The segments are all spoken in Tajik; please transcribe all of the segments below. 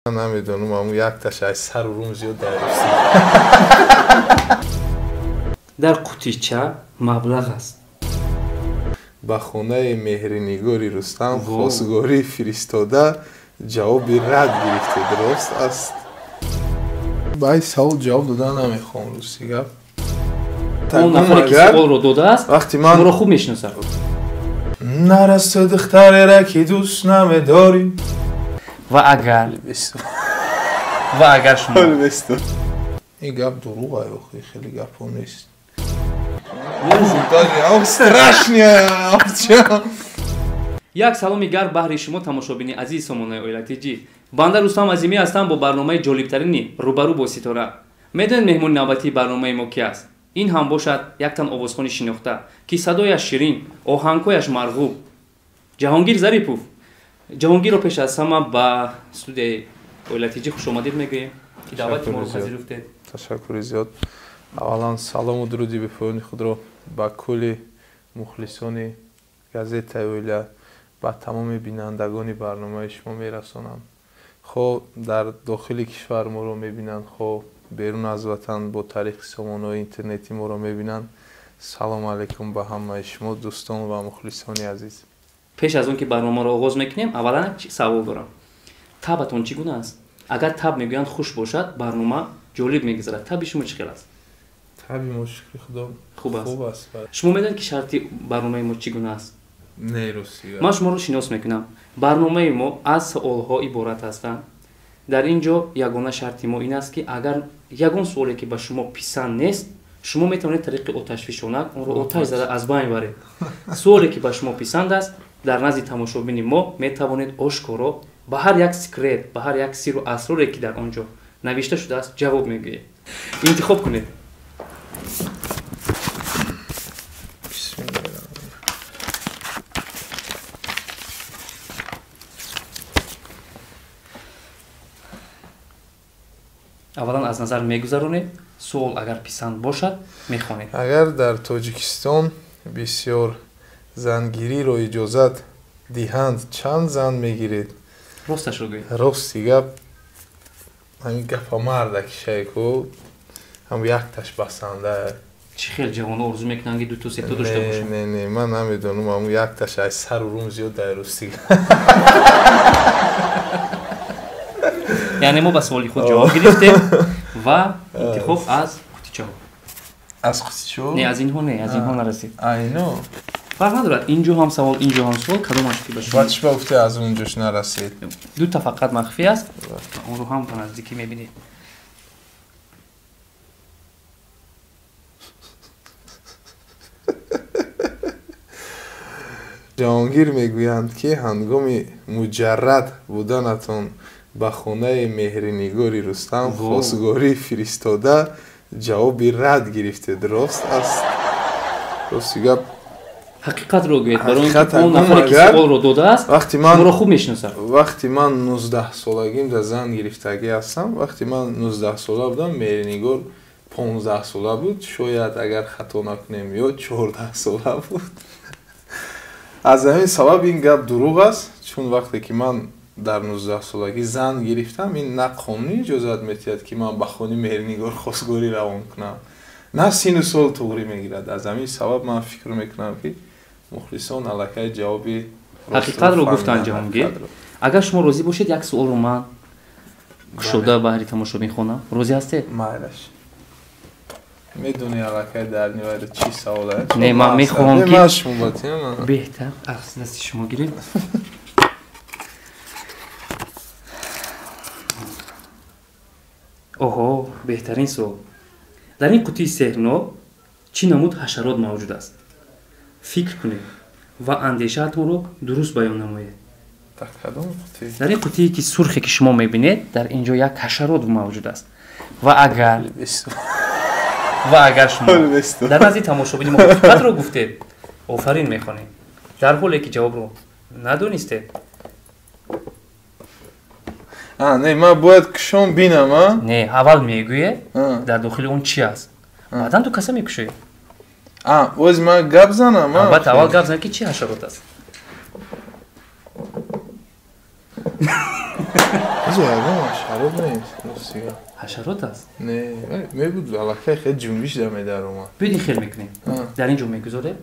من نمیدونم اما یک تاش از سر و روم زیاد درستی. در قوطیچه مبلغ است. با خونه مهرنگاری رستم خواستگاری فرستاده جواب رد گرفته درست است. با این سوال جواب دادن نمیخوام روستی گفت. اون نفری که سوال رو داده است وقتی شما من رو خوب میشناسه. نرست دختر را که دوست نمیداری و اگر شما این گپ دروغه اخی خیلی گپ هم نیست. یک سلامی گرم بهر شما تماشابین عزیز سامانه اویلتیجی. بنده رستم عظیمی هستم با برنامه جالبترین روبرو با ستاره. میدون مهمون نوبتی برنامه ما کی است؟ این هم باشد یک تن آوازخوان شناخته که صدایش شیرین، آهنگهایش مرغوب. جهانگیر ظریفوف. جهانگیر رو پیش از همه با استودیو اویلتیجی خوش آمدید میگویم که دعوت ما رو پذیرفتید. تشکر زیاد. اولا سلام و درودی به پایان خود را با کل مخلصان گازت اویلا با تمام بینندگان برنامه شما میرسانم. خب در داخل کشور ما رو میبینند، خب بیرون از وطن با طریق سامانه اینترنتی ما رو میبینند. سلام علیکم به همه شما دوستان و مخلصان عزیز. پیش از اون که برنامه رو آغاز میکنیم اولا سوال دارم. تبتون چگونه است؟ اگر تب میگویند خوش باشد برنامه جالب میگذرد. تب شما چه است؟ تب ما شکر خدا خوب است. شما میدونید که شرطی برنامه ما چگونه است؟ نه روسی. من شما رو شناس میکنم. برنامه ما از سوال‌ها عبارت هستند. در اینجا یگانه شرط ما این است که اگر یگان سوالی که به شما پسند نیست شما میتونید طریق آتشفشانک اون رو آتش زده از بین برید. سوالی که به شما پسند است در نزد تماشابین ما میتوانید آشکارا به هر یک سکرت، به هر یک سر و اسراری که در آنجا نوشته شده است جواب میگویید. انتخاب کنید. اولا از نظر میگذرونید. سوال اگر پسند باشد میخوانید. اگر در تاجیکستان بسیار زنگیری رو اجازت دهند چند زن میگیرید؟ راستش رو گویید. راستی گپ همین گپ مرده که شیکو هم یک تاش بسنده. چی خیلی جوان آرزو میکنن که دو تا سه تا داشته باشن. نه من نمیدونم اما یک تاش از سر و روم زیاد درستی. یعنی ما به سوالی خود جواب گرفتیم و انتخاب از قوطیچه ها. از قوطیچه؟ نه از اینها نه، از اینها نرسید. اینو فرق ندارد. اینجا هم سوال، اینجا هم سوال، کدومش که باشه؟ بچه گفته از اونجاش نرسید. دو تا فقط مخفی است. اون رو هم به نزدیکی میبینید. جهانگیر میگویند که هنگام مجرد بودنتان به خونه مهرنگاری رستم خواستگاری فرستاده جواب رد گرفته درست است؟ راستی گپ حقیقت رو گویید. برای اینکه اون نفری که سوال رو داده است شما رو خوب میشناسه. وقتی من 19 سالگیم در زن گرفتگی هستم. وقتی من 19 ساله بودم مهرنگار 15 ساله بود. شاید اگر خطا نکنم یا 14 ساله بود. از همین سبب این گپ دروغ است، چون وقتی که من در 19 سالگی زن گرفتم این نه قانونی اجازت میدهد که من به خانه مهرنگار خواستگاری روان کنم، نه سن و سال طوری میگیرد. از همین سبب من فکر میکنم که مخلصان الکی جواب حقیقت رو گفتن جهانگیر. اگر شما راضی باشید یک سوال رو من شده بهری تماشابین خونم. راضی هستید؟ مایلش میدونی الکی در نیوید چی سواله؟ نه من میخوام که بهتر از دست شما گیرید. اوه بهترین سوال. در این قوطی سحرناک چی نمود حشرات موجود است؟ فکر کنید و اندیشه‌تون رو درست بیان نمایید. در این قوطی که سرخی که شما میبینید در اینجا یک حشرات موجود است و اگر شما در نزد تماشابین ما حقیقت رو گفتید آفرین میخوانید، در حالی که جواب رو ندونستید. نه من باید کشم بینم. نه اول میگویه در داخل اون چی است، بعدا تو کسا میکشی. باز من گپ زنم. البته اول گپ زن که چی حشرات است. ازو ягон ҳашарот нест ростига. ҳашарот аст. Не, мебуд аллакай хел ҷунбиш дар медаромад. Бид ин хел мекунем. Дар ин ҷо мегузорем.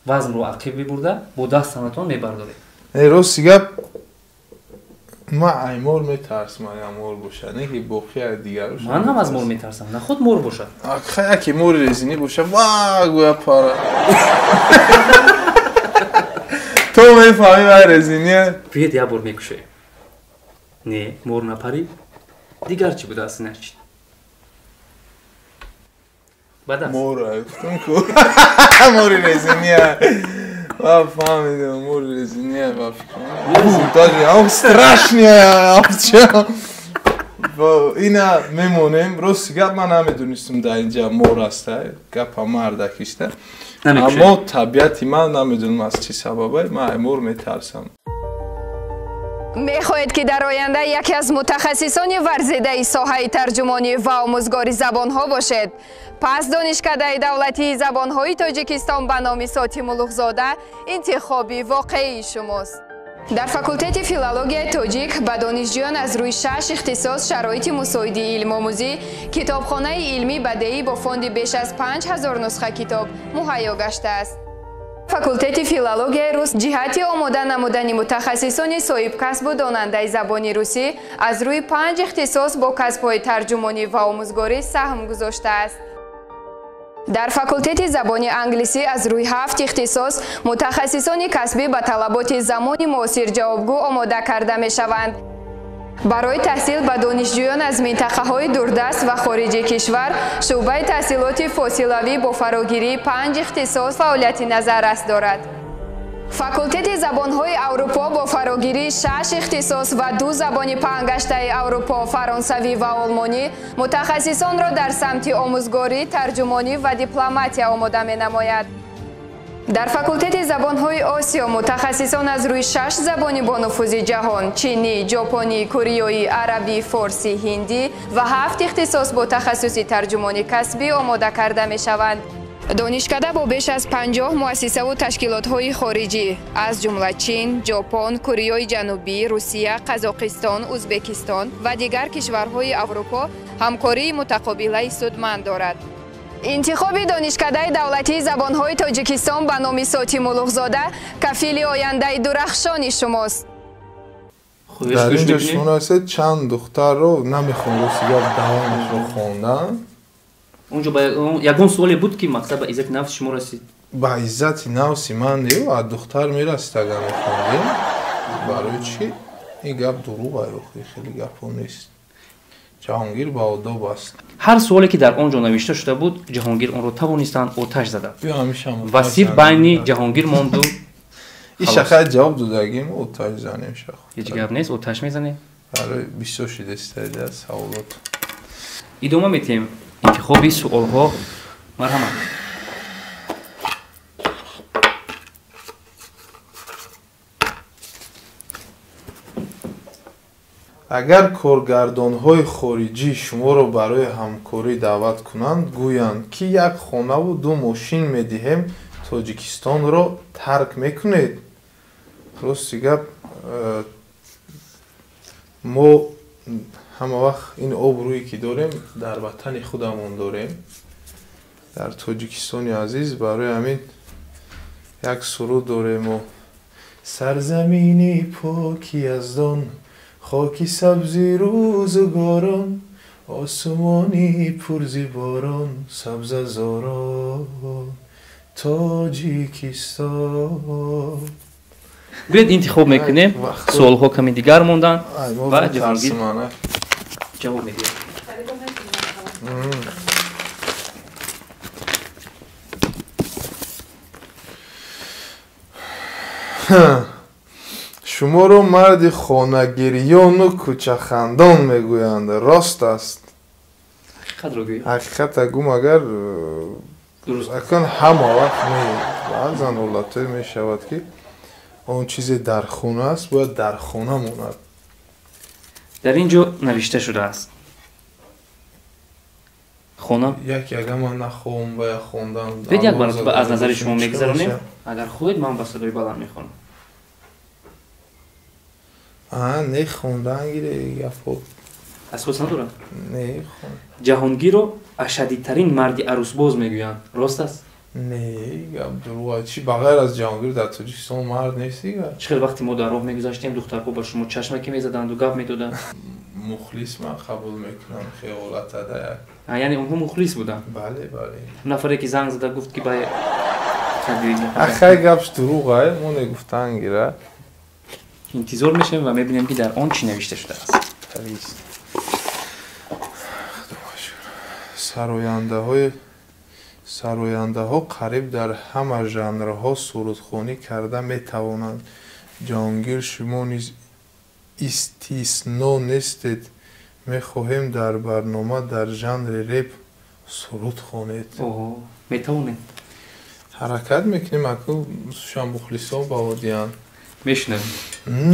Вазнро ақиб мебурда, бо даст санатон мебардорем. Ростига ман ай мор метарсам, агар мор бошад, не ки боқия дигар бошад. Ман ҳам аз мор метарсам, нахуд мор бошад. Яке мори резинӣ бошад, ва гӯя пара. То мефаҳмӣ ай резиния? Биед як бор мекушоем. Не, мор напари. Дигар чӣ будааст инарчи? Бадаст. Мора гуфтам ку. Мори резиния. Ва фаҳмидам, мори резиния ва фикрам. Даже ам страшния авча. Ина мемонем, рости гап ман намедонистам дар инҷа мор аста, гапа мардакишта. Аммо табиати ман намедонам аз чӣ сабабе ман ай мор метарсам. мехоҳед ки дар оянда яке аз мутахассисони варзидаи соҳаи тарҷумонӣ ва омӯзгори забонҳо бошед. пас донишкадаи давлатии забонҳои Тоҷикистон ба номи Сотим Улуғзода интихоби воқеии шумост. дар факултети филологияи тоҷик ба донишҷӯён аз рӯи 6 ихтисос шароити мусоидии илмомӯзӣ китобхонаи илмӣ бадеӣ бо фонди беш аз 5000 нусха китоб муҳайё гаштааст. факултети филологияи рус ҷиҳати омода намудани мутахассисони соҳибкасбу донандаи забони русӣ аз рӯи 5 ихтисос бо касбҳои тарҷумонӣ ва омӯзгорӣ саҳм гузоштааст. дар факултети забони англисӣ аз рӯи 7 ихтисос мутахассисони касбӣ ба талаботи замони муосир ҷавобгӯ омода карда мешаванд. барои таҳсил ба донишҷӯён аз минтақаҳои дурдаст ва хориҷи кишвар шуъбаи таҳсилоти фосилавӣ бо фарогирии 5 ихтисос фаъолияти назаррас дорад. факултети забонҳои аврупо бо фарогирии 6 ихтисос ва 2 забони паҳнгаштаи аврупо, фаронсавӣ ва олмонӣ мутахассисонро дар самти омӯзгорӣ, тарҷумонӣ ва дипломатия омода менамояд. дар факултети забонҳои осиё мутахассисон аз рӯи 6 забони бо нуфузи ҷаҳон чинӣ, ҷопонӣ, кӯриёӣ, арабӣ, форсӣ, ҳиндӣ ва 7 ихтисос бо тахассуси тарҷумони касбӣ омода карда мешаванд. донишкада бо беш аз 50 муассисаву ташкилотҳои хориҷӣ аз ҷумла чин, ҷопон, кӯриёи ҷанубӣ, русия, қазоқистон, ӯзбекистон ва дигар кишварҳои аврупо ҳамкории мутақобилаи судманд дорад. интихоби донишкадаи давлатии забонҳои Тоҷикистон ба номи Сотим Улуғзода кафили ояндаи дурахшони шумост. дар инҷо шуносе чанд духтарро намехоҳам ростига давомашро хондан. اونجا با یگان سوالی بود که مقصد به عزت نفس شما رسید. با عزت نفس من دیو از دختر میرسید اگر میخوندیم. برای چی؟ این گپ دروغه خیلی گپ نیست. جهانگیر با آداب است. هر سوالی که در آنجا نوشته شده بود جهانگیر اون رو توانستند آتش زده. و سیر بین جهانگیر ماند و این شخص جواب دادگیم آتش زنیم شخص. هیچ گپ نیست آتش میزنیم. برای 26 دسته از سوالات. ادامه میتیم. انتخابی سوالها مرحمت. اگر کارگردان‌های خارجی شما را برای همکاری دعوت کنند گویند که یک خانه و 2 ماشین می‌دهیم تاجیکستان را ترک میکنید. راستی گپ ما همه وقت این آبرویی که داریم در وطن خودمون داریم در تاجیکستان عزیز برای همین یک سرود داریم و سرزمینی پاکی یزدان خاکی سبزی روزگاران آسمانی پرزی باران سبز زاران تاجیکستان. بیاید انتخاب میکنیم. سوال‌ها کمی دیگر موندن و جهانگیر جواب میدیم. شما رو مرد خانه‌گریان و کوچه‌خندان میگویند. راست است؟ حقیقت رو گویید. حقیقت اگم اگر درست اکن همه وقت بعضا حالت‌های میشود که اون چیزی در خانه است باید در خانه ماند. در اینجا نوشته شده است. خانه یک من نخواهم و خواندم. بید یک مرتبه از نظر شما میگذرونیم. اگر خواهید من با صدای بلند میخوانم. нехондан гире гафо асос надорад. нехон ҷаҳонгирро ашадидтарин марди арӯсбоз мегӯянд. Рост аст? не гап дуруға чи бағайр аз ҷаҳонгир дар тоҷикистон мард нест дига чӣ хел вақте мо дар роҳ мегузаштем духтарҳо ба шумо чашмаке мезаданду гап медоданд? мухлис ман қабул мекунам хеолатада як яъне онҳо мухлис буданд. бале бале нафаре ки занг зада гуфт ки ба ахай гапш дуруға мо негуфтан гира интизор мешавем ва мебинем ки дар он чӣ навишта шудааст. сарояндаҳо қариб дар ҳама жанрҳо сурудхонӣ карда метавонанд. ҷаҳонгир шумо низ истисно нестед. мехоҳем дар барнома дар жанри реп суруд хонед. метавонем ҳаракат мекунем аку шамбухлисо ба одиянд. мешунавем.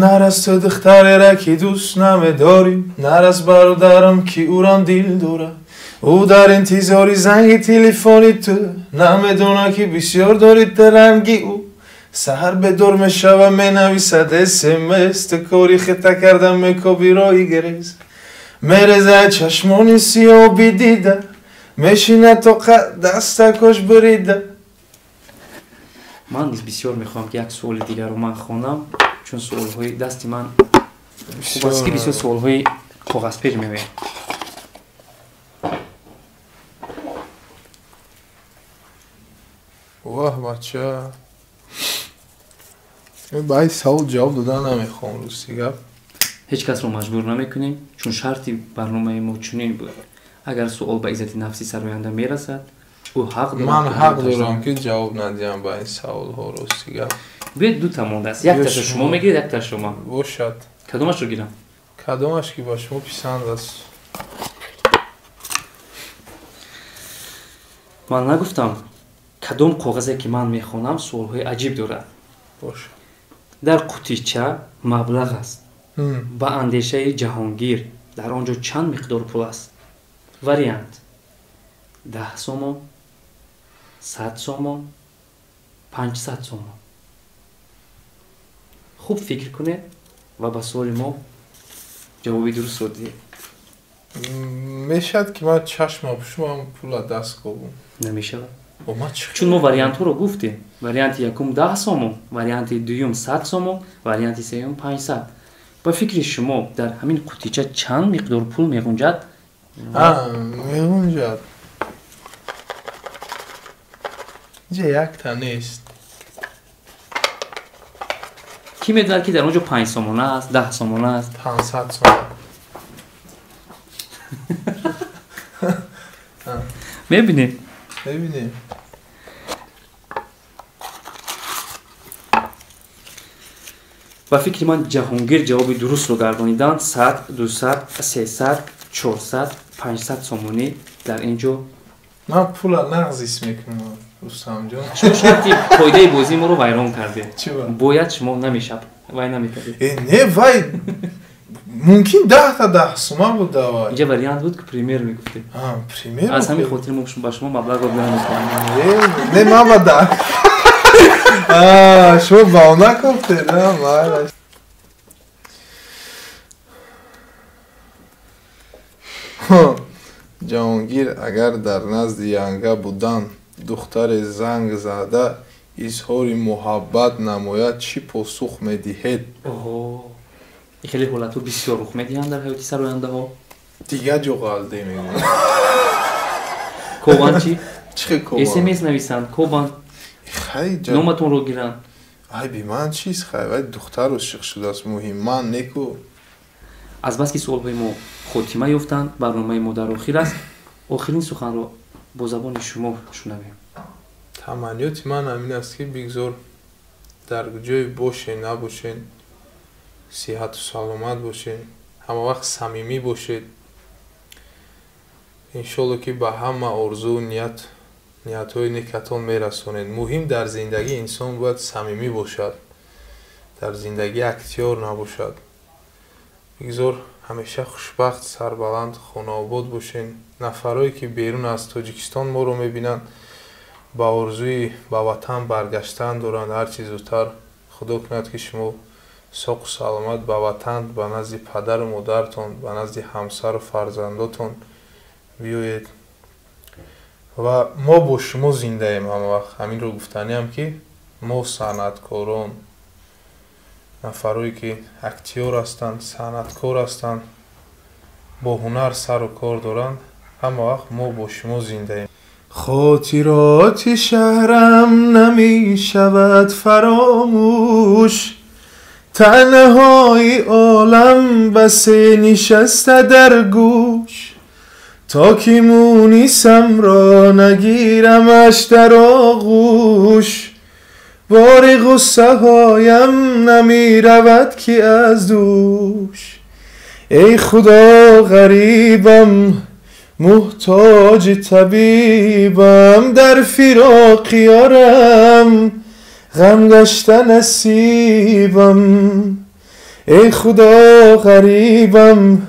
нарас ту духтарера ки дӯст намедорӣ, нарас бародарам ки ӯрам дил дорад. ӯ дар интизори занги телефони ту, намедонад ки бисёр дорӣ таранги ӯ. саҳар бедор мешава менависад смс, ту кори хита карда мекобирои грез. мерезад чашмони сиёби дида, мешинад то дастакош бурида. ман низ бисёр мехоҳам ки як суоли дигарро ман хонам, чун суолҳои дасти ман хуб аст ки бисёр суолҳои коғазпеш меоянд. ваҳ бача ба ин савол ҷавоб додан намехоҳам рӯсти гап. ҳеҷ касро маҷбур намекунем, чун шарти барномаи мо чунин буд. агар суол ба иззати нафси сароянда мерасад, ӯ ҳақ дорад. ман ҳақ дорам ки ҷавоб надиҳам ба ин саволҳо рости гап. биёед дута мондааст. якташро шумо мегиред, якташро ман. бошад. кадомашро гирам? кадомаш ки ба шумо писанд аст. ман нагуфтам кадом коғазе ки ман мехонам суолҳои аҷиб дорад. бошад. дар қутича маблағ аст. ба андешаи ҷаҳонгир дар он ҷо чанд миқдор пул аст? вариант 10 сомон, 100 сомон, 500 сомон. хуб фикр кунед ва ба суоли мо ҷавоби дурустро диҳед. мешавад ки ман чашма пушмам пула даст кобум. намешавад, чун мо вариантҳоро гуфтем. варианти якум 10 сомон, варианти дуюм 100 сомон, варианти сеюм 500. ба фикри шумо дар ҳамин қутича чанд миқдор пул меғунҷад? меғунҷад ҷа якта нест. ки медонад ки дар он ҷо 5 сомон аст, 10 сомон аст, 500 сомон. мебинем. бибинем. ба фикри ман ҷаҳонгир ҷавоби дурустро гардониданд. 100, 200, 300, 400, 500 сомонӣ дар ин ҷо. ман пула нағз ҳис мекунам рустамҷон. шумо шарти қоидаи бозии моро вайрон кардед. Чӣ ба? бояд шумо намешаб вай намекардед. не вай мумкин 10 та 10 сома буда вай. инҷа вариант буд ки пример мегуфтед. пример аз ҳамин хотир мо ба шумо маблағро биён мекунем. не ман ба 10 шумо баҳона гуфтед. майла ҷаҳонгир агар дар назди янга будан духтаре занг зада изҳори муҳаббат намояд чӣ посух медиҳед? ин хеле ҳолатҳо бисёр рух медиҳанд дар ҳаёти сарояндаҳо. дигар ҷо ғалдӣ мекунад. кобан чӣ? чӣ кобан? смс нависанд, кобан номатонро гиранд. ай би ман чист хай вай духтар ошиқ шудааст муҳим ман неку. аз баски суолҳои мо хотима ёфтанд, барномаи мо дар охир аст. охирин суханро бо забони шумо шунавем. таманниёти ман ҳамин аст ки бигзор дар ҷое бошен набошен, сиҳату саломат бошен, ҳама вақт самимӣ бошед. иншоалло ки ба ҳама орзу ниятҳои некатон мерасонед. муҳим дар зиндагӣ инсон бояд самимӣ бошад, дар зиндагӣ актёр набошад. бигзор ҳамеша хушбахт, сарбаланд, хонаобод бошен. нафарое ки берун аз тоҷикистон моро мебинанд, ба орзуи ба ватан баргаштан доранд. ҳарчи зудтар худо кунад ки шумо соқу саломат ба ватан, ба назди падару модартон, ба назди ҳамсару фарзандотон биёед ва мо бо шумо зиндаем. ҳама вақт ҳаминро гуфтаниам ки мо санъаткорон, нафарое ки актёр ҳастанд, санъаткор ҳастанд, бо ҳунар сару кор доранд, ҳама вақт мо бо шумо зиндаем. خاطرات شهرم نمی شود فراموش، تنهای عالم بس نشسته در گوش، تا که مونسم را نگیرمش در آغوش، بار غصه هایم نمی رود که از دوش. ای خدا غریبم محتاج طبیبم، در فراق یارم غم گشته نصیبم. ای خدا غریبم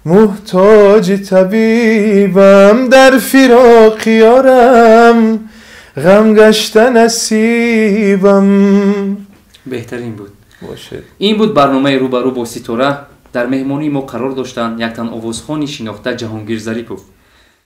محتاج طبیبم، در فراق یارم غم گشته نصیبم. بهترین بود. باشد. این بود برنامه روبرو با ستاره. در مهمانی ما قرار داشتند یک تن آوازخوانی شناخته جهانگیر ظریفوف.